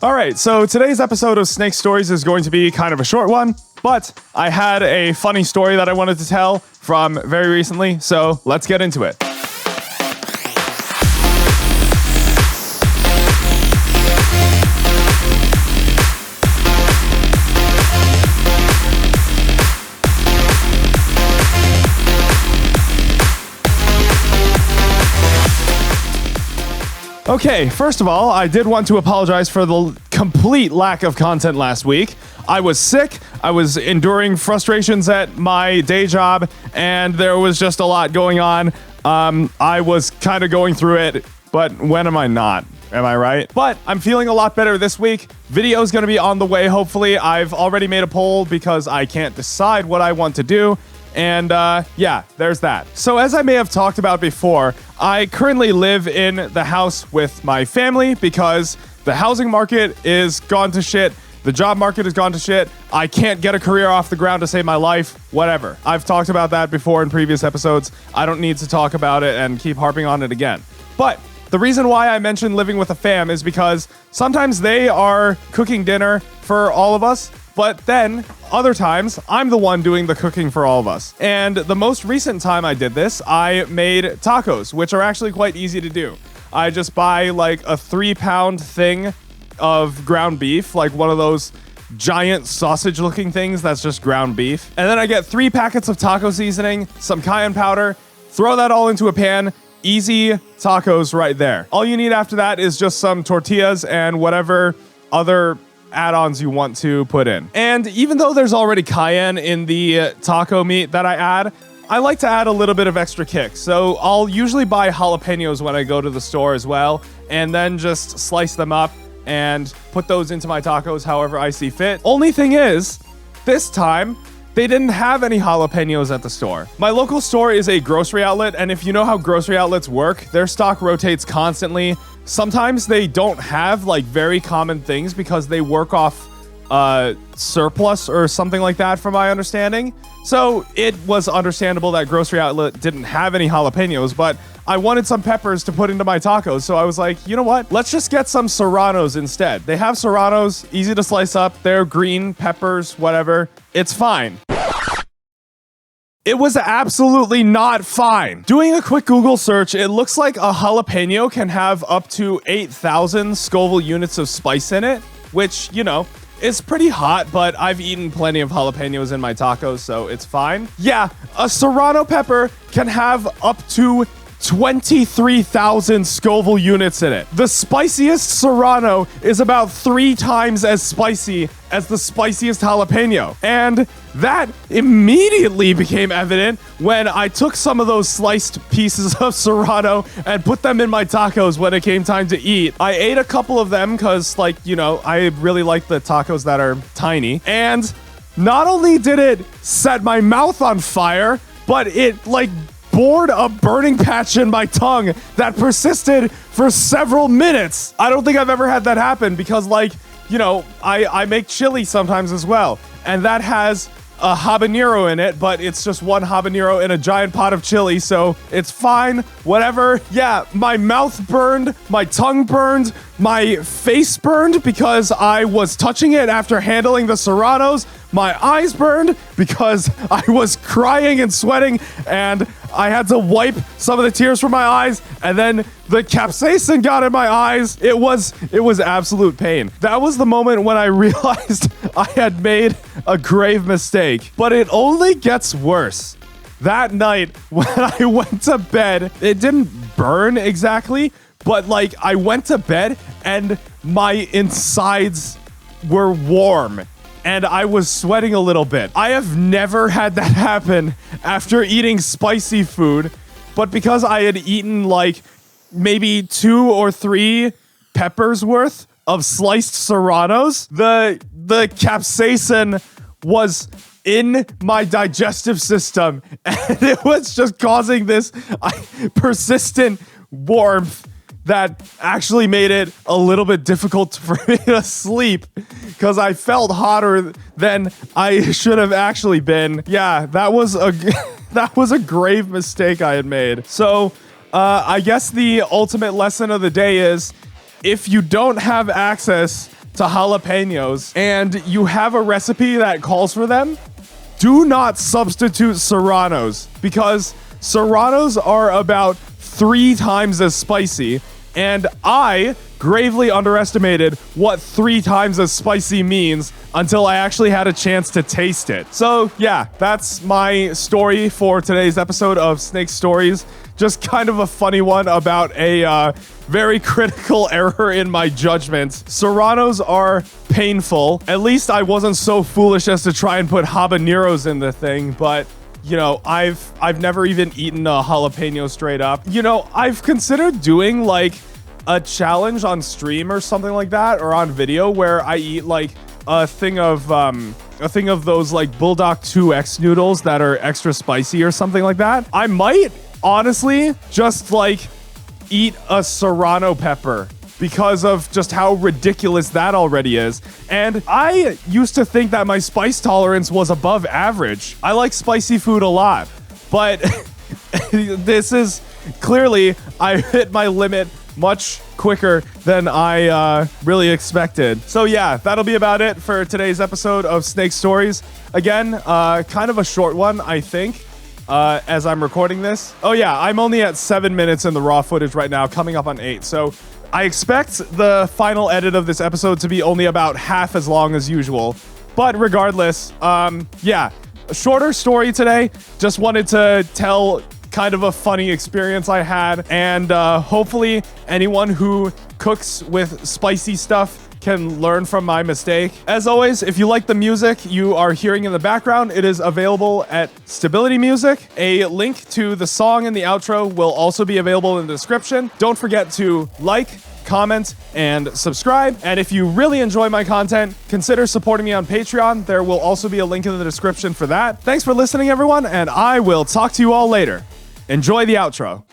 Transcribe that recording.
All right, so today's episode of Snake Stories is going to be kind of a short one, but I had a funny story that I wanted to tell from very recently, so let's get into it. Okay, first of all, I did want to apologize for the complete lack of content last week. I was sick, I was enduring frustrations at my day job, and there was just a lot going on. I was kind of going through it, but when am I not? Am I right? But I'm feeling a lot better this week. Video's gonna be on the way, hopefully. I've already made a poll because I can't decide what I want to do. And yeah, there's that. So as I may have talked about before, I currently live in the house with my family because the housing market is gone to shit. The job market has gone to shit. I can't get a career off the ground to save my life, whatever. I've talked about that before in previous episodes. I don't need to talk about it and keep harping on it again. But the reason why I mentioned living with a fam is because sometimes they are cooking dinner for all of us, but then other times I'm the one doing the cooking for all of us. And the most recent time I did this, I made tacos, which are actually quite easy to do. I just buy like a 3-pound thing of ground beef, like one of those giant sausage looking things that's just ground beef. And then I get 3 packets of taco seasoning, some cayenne powder, throw that all into a pan. Easy tacos right there. All you need after that is just some tortillas and whatever other add-ons you want to put in. And even though there's already cayenne in the taco meat that I add, I like to add a little bit of extra kick. So I'll usually buy jalapenos when I go to the store as well, and then just slice them up and put those into my tacos however I see fit. Only thing is, this time, they didn't have any jalapenos at the store. My local store is a grocery outlet, and if you know how grocery outlets work, their stock rotates constantly. Sometimes they don't have like very common things because they work off surplus or something like that from my understanding. So it was understandable that grocery outlet didn't have any jalapenos, but I wanted some peppers to put into my tacos. So I was like, you know what? Let's just get some serranos instead. They have serranos, easy to slice up. They're green peppers, whatever. It's fine. It was absolutely not fine. Doing a quick Google search, it looks like a jalapeno can have up to 8,000 Scoville units of spice in it, which, you know, is pretty hot, but I've eaten plenty of jalapenos in my tacos, so it's fine. Yeah, a serrano pepper can have up to 23,000 Scoville units in it. The spiciest serrano is about 3 times as spicy as the spiciest jalapeno. And that immediately became evident when I took some of those sliced pieces of serrano and put them in my tacos when it came time to eat. I ate a couple of them because, like, you know, I really like the tacos that are tiny. And not only did it set my mouth on fire, but it, like, bored a burning patch in my tongue that persisted for several minutes. I don't think I've ever had that happen because, like, you know, I make chili sometimes as well, and that has a habanero in it, but it's just one habanero in a giant pot of chili, so it's fine, whatever. Yeah, my mouth burned, my tongue burned, my face burned because I was touching it after handling the serranos. My eyes burned because I was crying and sweating, and I had to wipe some of the tears from my eyes, and then the capsaicin got in my eyes. It was absolute pain. That was the moment when I realized I had made a grave mistake. But it only gets worse. That night, when I went to bed, it didn't burn exactly, but like I went to bed and my insides were warm. And I was sweating a little bit. I have never had that happen after eating spicy food, but because I had eaten like maybe 2 or 3 peppers worth of sliced serranos, the capsaicin was in my digestive system, and it was just causing this persistent warmth that actually made it a little bit difficult for me to sleep because I felt hotter than I should have actually been. Yeah, that was a grave mistake I had made. So I guess the ultimate lesson of the day is if you don't have access to jalapenos and you have a recipe that calls for them, do not substitute Serranos, because Serranos are about 3 times as spicy, and I gravely underestimated what 3 times as spicy means until I actually had a chance to taste it. So yeah, that's my story for today's episode of Snake Stories. Just kind of a funny one about a very critical error in my judgment. Serranos are painful. At least I wasn't so foolish as to try and put habaneros in the thing, but you know, I've never even eaten a jalapeno straight up. You know, I've considered doing like a challenge on stream or something like that, or on video, where I eat like a thing of those like Bulldog 2X noodles that are extra spicy or something like that. I might honestly just like eat a serrano pepper because of just how ridiculous that already is. And I used to think that my spice tolerance was above average. I like spicy food a lot, but this is clearly, I hit my limit much quicker than I really expected. So yeah, that'll be about it for today's episode of Snake Stories. Again, kind of a short one, I think, as I'm recording this. Oh yeah, I'm only at 7 minutes in the raw footage right now, coming up on 8. So I expect the final edit of this episode to be only about half as long as usual. But regardless, yeah, a shorter story today. Just wanted to tell kind of a funny experience I had, and hopefully anyone who cooks with spicy stuff can learn from my mistake. As always, if you like the music you are hearing in the background, it is available at Stability Music. A link to the song and the outro will also be available in the description. Don't forget to like, comment, and subscribe. And if you really enjoy my content, consider supporting me on Patreon. There will also be a link in the description for that. Thanks for listening, everyone, and I will talk to you all later. Enjoy the outro.